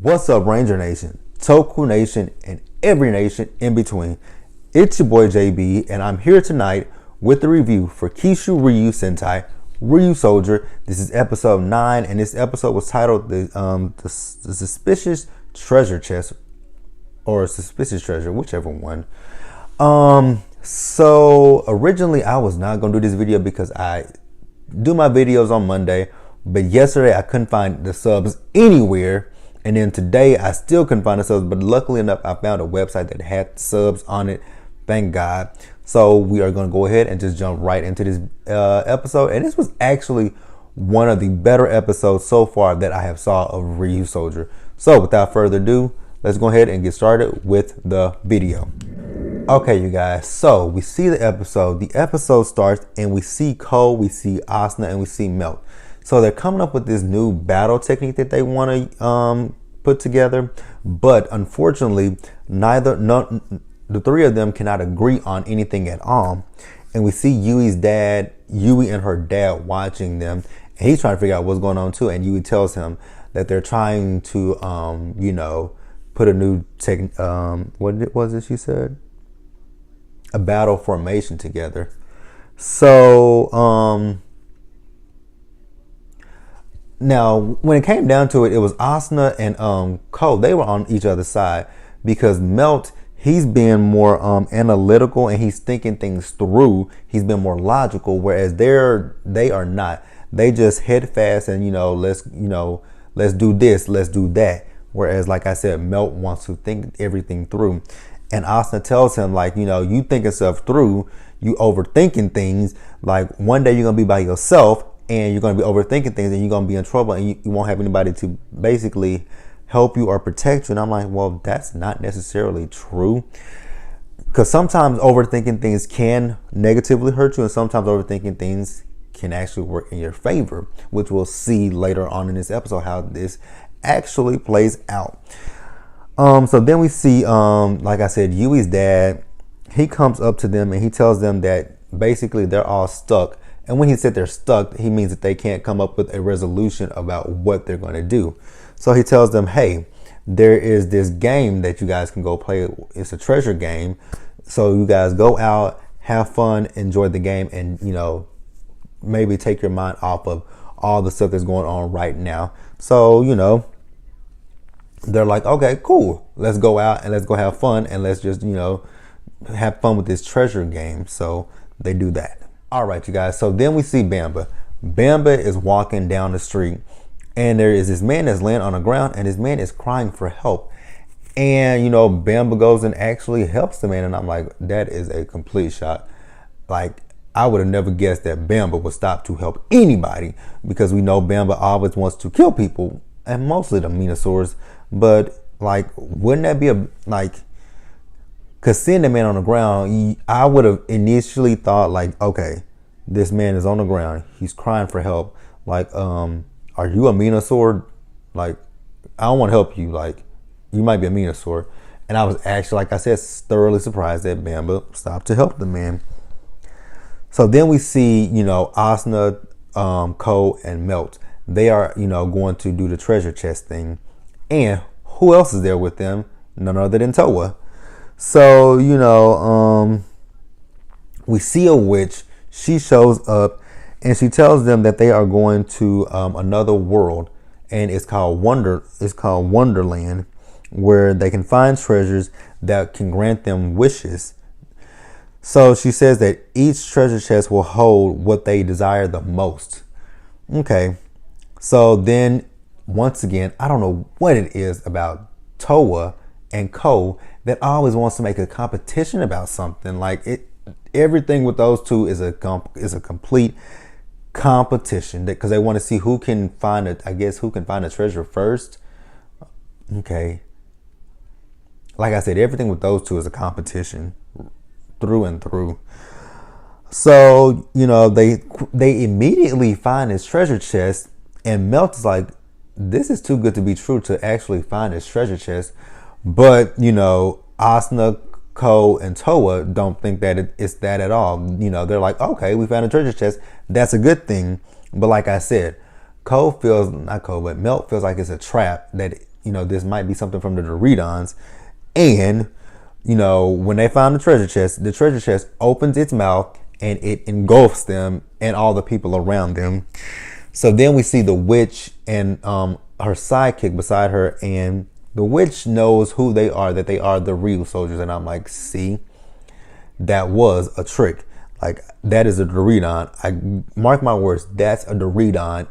What's up, Ranger Nation, Toku Nation, and every nation in between? It's your boy JB, and I'm here tonight with the review for Kishiryu Sentai Ryusoulger. This is episode 9, and this episode was titled the Suspicious Treasure Chest, or Suspicious Treasure, whichever one. So originally I was not gonna do this video because I do my videos on Monday, but yesterday I couldn't find the subs anywhere. And then today I still couldn't find the subs, but luckily enough I found a website that had subs on it. Thank God. So we are going to go ahead and just jump right into this episode. And this was actually one of the better episodes so far that I have saw of Ryusoulger. So without further ado, let's go ahead and get started with the video. Okay, you guys, so we see the episode. The episode starts and we see Cole, we see Asuna, and we see Melt. So they're coming up with this new battle technique that they want to put together, but unfortunately, the three of them cannot agree on anything at all. And we see Yui and her dad watching them, and he's trying to figure out what's going on too. And Yui tells him that they're trying to, put a new what was it she said? A battle formation together. So, now, when it came down to it, it was Asuna and Cole. They were on each other's side because Melt, he's being more analytical and he's thinking things through. He's been more logical, whereas they are not. They just head fast and let's do this, let's do that. Whereas, like I said, Melt wants to think everything through, and Asuna tells him you thinking stuff through, you overthinking things. Like one day you're gonna be by yourself. And you're going to be overthinking things and you're going to be in trouble and you won't have anybody to basically help you or protect you. And I'm like, well, that's not necessarily true. Because sometimes overthinking things can negatively hurt you, and sometimes overthinking things can actually work in your favor, which we'll see later on in this episode how this actually plays out. So then we see, like I said, Yui's dad, he comes up to them and he tells them that basically they're all stuck. And when he said they're stuck, he means that they can't come up with a resolution about what they're going to do. So he tells them, hey, there is this game that you guys can go play. It's a treasure game. So you guys go out, have fun, enjoy the game, and, maybe take your mind off of all the stuff that's going on right now. So, they're like, okay, cool. Let's go out and let's go have fun. And let's just, have fun with this treasure game. So they do that. All right, you guys. So then we see Bamba. Bamba is walking down the street, and there is this man that's laying on the ground, and this man is crying for help. And Bamba goes and actually helps the man, and I'm like, that is a complete shock. Like, I would have never guessed that Bamba would stop to help anybody, because we know Bamba always wants to kill people, and mostly the Minosaurs. But wouldn't that be because seeing the man on the ground, I would have initially thought okay, this man is on the ground. He's crying for help. Are you a Minosaur? I don't want to help you. You might be a Minosaur. And I was actually, like I said, thoroughly surprised that Bamba stopped to help the man. So then we see, Asuna, Ko, and Melt. They are, going to do the treasure chest thing. And who else is there with them? None other than Towa. So, we see a witch. She shows up and she tells them that they are going to another world, and it's called Wonderland, where they can find treasures that can grant them wishes. So she says that each treasure chest will hold what they desire the most. Okay. So then once again, I don't know what it is about Towa and Ko that always wants to make a competition about something. Everything with those two is a complete competition, because they want to see who can find it. I guess who can find a treasure first. Okay. Like I said, everything with those two is a competition through and through. So, they immediately find this treasure chest, and Melt is like, this is too good to be true to actually find this treasure chest. But, Asuna, Ko, and Towa don't think that it's that at all. They're like, okay, we found a treasure chest. That's a good thing. But like I said, Melt feels like it's a trap that this might be something from the Doridans. And, when they found the treasure chest opens its mouth and it engulfs them and all the people around them. So then we see the witch and her sidekick beside her, and the witch knows who they are, that they are the Ryusoulgers. And I'm like, see, that was a trick. Like, that is a Doridan. I mark my words, that's a Doridan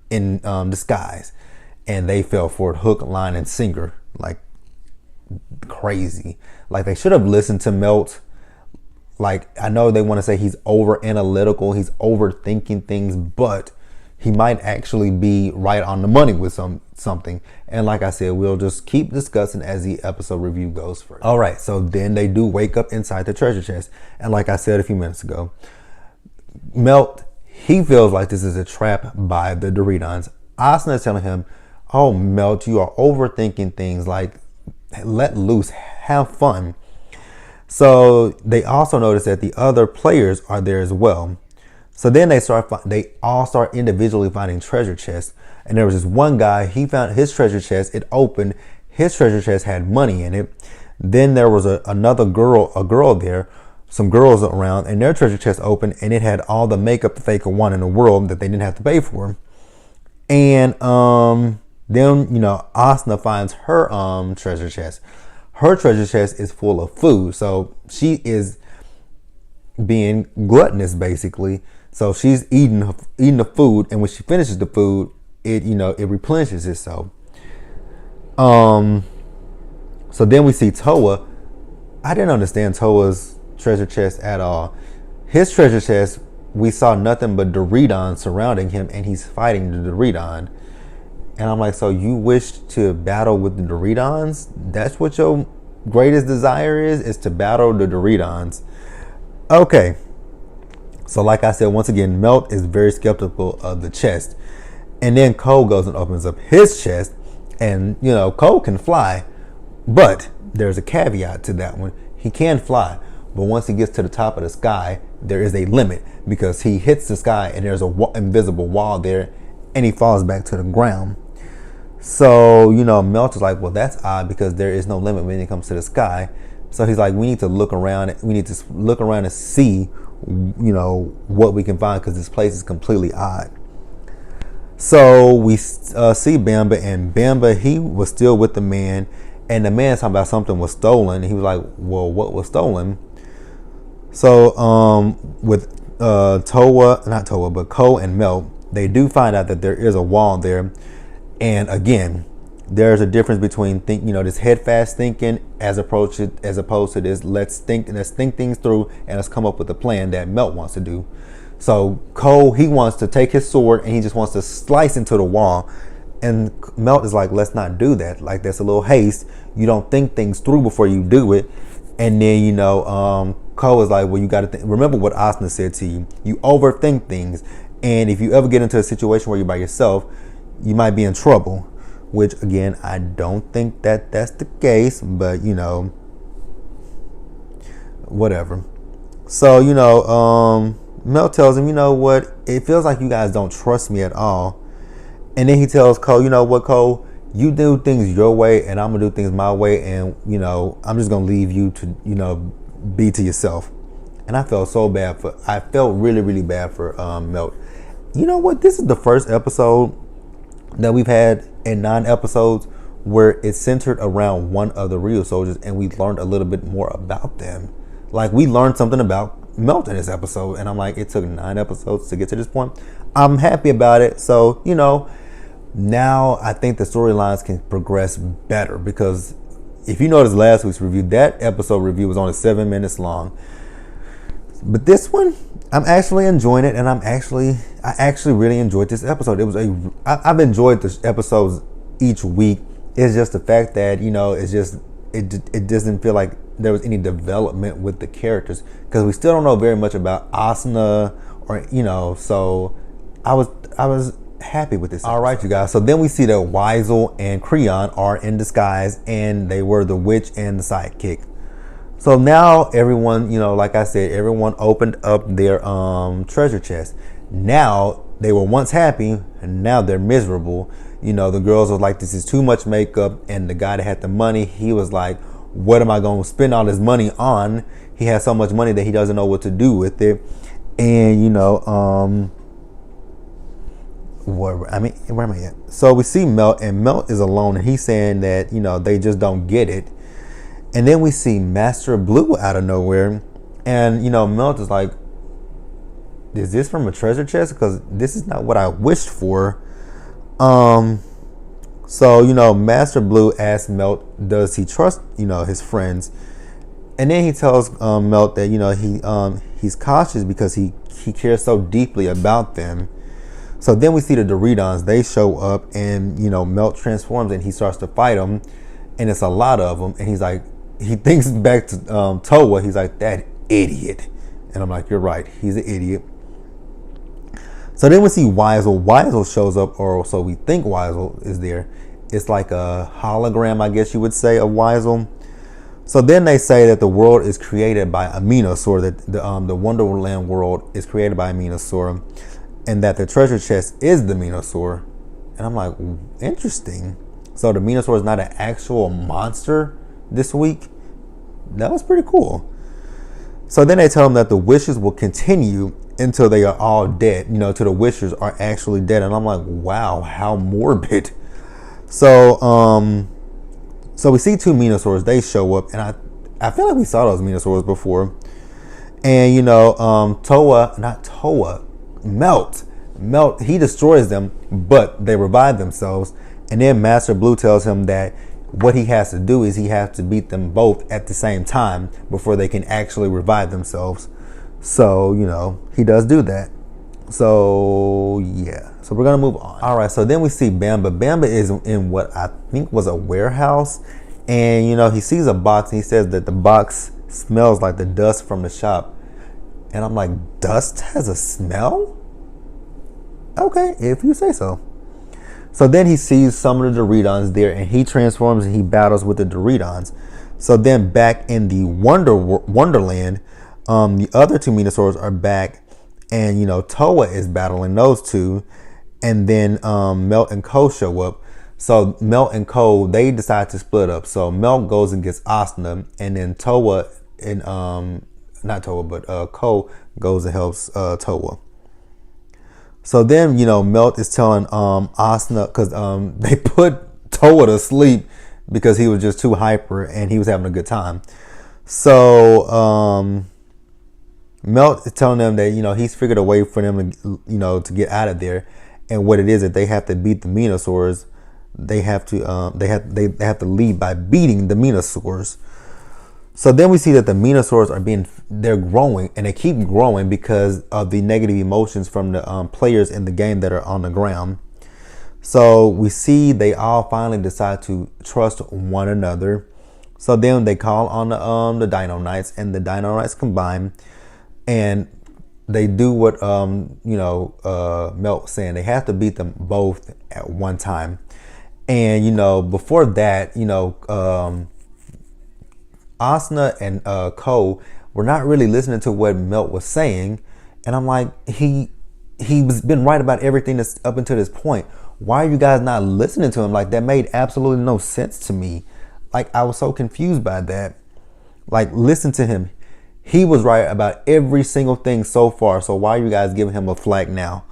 in disguise. And they fell for it hook, line, and sinker. Like, crazy. Like, they should have listened to Melt. Like, I know they want to say he's over analytical, he's overthinking things, but he might actually be right on the money with something. And like I said, we'll just keep discussing as the episode review goes further. All right, so then they do wake up inside the treasure chest. And like I said a few minutes ago, Melt, he feels like this is a trap by the Doridans. Asuna is telling him, oh, Melt, you are overthinking things. Like, let loose, have fun. So they also notice that the other players are there as well. So then they all start individually finding treasure chests. And there was this one guy, he found his treasure chest, it opened, his treasure chest had money in it. Then there was another girl, there, some girls around, and their treasure chest opened and it had all the makeup that they could want in the world that they didn't have to pay for. And then, Asuna finds her treasure chest. Her treasure chest is full of food. So she is being gluttonous, basically. So she's eating the food, and when she finishes the food, it replenishes itself. So then we see Towa. I didn't understand Towa's treasure chest at all. His treasure chest, we saw nothing but Doridan surrounding him, and he's fighting the Doridan. And I'm like, so you wish to battle with the Doridans? That's what your greatest desire is to battle the Doridans. Okay. So like I said, once again, Melt is very skeptical of the chest. And then Cole goes and opens up his chest. And, Cole can fly. But there's a caveat to that one. He can fly. But once he gets to the top of the sky, there is a limit. Because he hits the sky and there's an invisible wall there. And he falls back to the ground. So, Melt is like, well, that's odd because there is no limit when it comes to the sky. So he's like, we need to look around. We need to look around and see what we can find, because this place is completely odd. So we see Bamba, and Bamba, he was still with the man, and the man talking about something was stolen. He was like, well, what was stolen? So with not Towa, but Ko and Melt, they do find out that there is a wall there. And again, there's a difference between this head fast thinking as opposed to this let's think things through and let's come up with a plan that Melt wants to do. So Cole, he wants to take his sword and he just wants to slice into the wall, and Melt is like, let's not do that. Like, that's a little haste. You don't think things through before you do it. And then Cole is like, well, you got to remember what Asuna said to you. You overthink things, and if you ever get into a situation where you're by yourself, you might be in trouble. Which, again, I don't think that that's the case, but, whatever. So, Mel tells him, what? It feels like you guys don't trust me at all. And then he tells Cole, you know what, Cole? You do things your way, and I'm going to do things my way, and, I'm just going to leave you to, be to yourself. And I felt really, really bad for Melt. You know what? This is the first episode that we've had in 9 episodes where it's centered around one of the Ryusoulgers, and we learned a little bit more about them. Like, we learned something about Melt in this episode, and I'm like, it took 9 episodes to get to this point. I'm happy about it. So, now I think the storylines can progress better, because if you notice last week's review, that episode review was only 7 minutes long. But this one, I'm actually enjoying it, and I actually really enjoyed this episode. I've enjoyed the episodes each week. It's just the fact that it doesn't feel like there was any development with the characters, because we still don't know very much about Asuna, or So I was happy with this episode. All right, you guys. So then we see that Weisel and Creon are in disguise, and they were the witch and the sidekick. So now everyone, like I said, everyone opened up their treasure chest. Now they were once happy, and now they're miserable. The girls was like, this is too much makeup. And the guy that had the money, he was like, what am I going to spend all this money on? He has so much money that he doesn't know what to do with it. And, where am I at? So we see Melt, and Melt is alone, and he's saying that, they just don't get it. And then we see Master Blue out of nowhere. And, Melt is like, is this from a treasure chest? Because this is not what I wished for. So, Master Blue asks Melt, does he trust, his friends? And then he tells Melt that, he's cautious because he cares so deeply about them. So then we see the Doridons. They show up, and, Melt transforms and he starts to fight them. And it's a lot of them. And he's like, he thinks back to Towa. He's like, that idiot. And I'm like, you're right. He's an idiot. So then we see Weisel. Weisel shows up, or so we think Weisel is there. It's like a hologram, I guess you would say, of Weisel. So then they say that the world is created by a Minosaur, that the Wonderland world is created by a Minosaur, and that the treasure chest is the Minosaur. And I'm like, interesting. So the Minosaur is not an actual monster this week. That was pretty cool. So then they tell them that the wishes will continue until they are all dead, till the wishers are actually dead. And I'm like, wow, how morbid. So so we see two Minosaurs. They show up, and I feel like we saw those Minosaurs before. And Melt, he destroys them, but they revive themselves. And then Master Blue tells him that what he has to do is he has to beat them both at the same time before they can actually revive themselves. So, he does do that. So, yeah. So we're going to move on. All right. So then we see Bamba. Bamba is in what I think was a warehouse. And, he sees a box, and he says that the box smells like the dust from the shop. And I'm like, dust has a smell? Okay, if you say so. So then he sees some of the Doridons there, and he transforms and he battles with the Doridons. So then back in the Wonderland, the other two Minosaurs are back, and Towa is battling those two, and then Melt and Ko show up. So Melt and Ko, they decide to split up. So Melt goes and gets Asuna, and then Towa and not Towa, but Ko goes and helps Towa. So then, Melt is telling Asuna, because they put Towa to sleep because he was just too hyper and he was having a good time. So Melt is telling them that, he's figured a way for them to, to get out of there. And what it is that they have to beat the Minosaurs. They have to they have to lead by beating the Minosaurs. So then we see that the Minosaurs they're growing, and they keep growing because of the negative emotions from the players in the game that are on the ground. So we see they all finally decide to trust one another. So then they call on the Dino Knights, and the Dino Knights combine, and they do what Melt saying. They have to beat them both at one time. And before that, Asuna and Ko were not really listening to what Melt was saying, and I'm like, he's been right about everything that's up until this point. Why are you guys not listening to him? Like, that made absolutely no sense to me. Like, I was so confused by that. Like, listen to him. He was right about every single thing so far. So why are you guys giving him a flag now?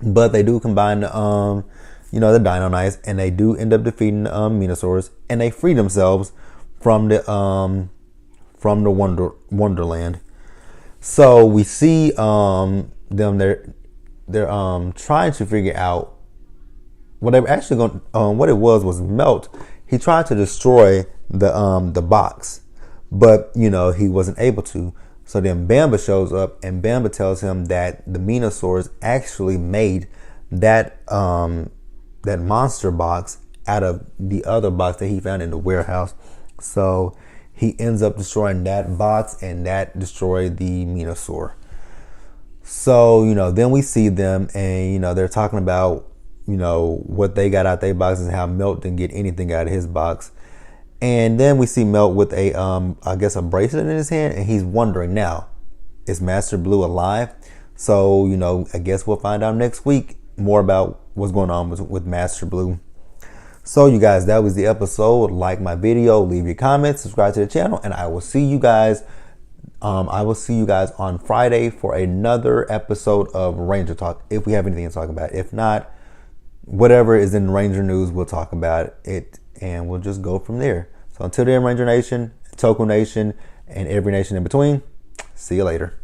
But they do combine the the Dino Knights, and they do end up defeating the Minosaurs, and they free themselves from the Wonderland. So we see them they're trying to figure out what they were actually going. What it was Melt. He tried to destroy the box, but he wasn't able to. So then Bamba shows up, and Bamba tells him that the Minosaurs actually made that monster box out of the other box that he found in the warehouse. So he ends up destroying that box, and that destroyed the Minosaur. So, then we see them, and, they're talking about, what they got out their boxes and how Melt didn't get anything out of his box. And then we see Melt with a, I guess, a bracelet in his hand, and he's wondering now, is Master Blue alive? So, I guess we'll find out next week more about what's going on with Master Blue. So you guys, that was the episode. Like my video, leave your comments, subscribe to the channel, and I will see you guys. On Friday for another episode of Ranger Talk, if we have anything to talk about. If not, whatever is in Ranger news, we'll talk about it, and we'll just go from there. So until then, Ranger Nation, Toku Nation, and every nation in between, see you later.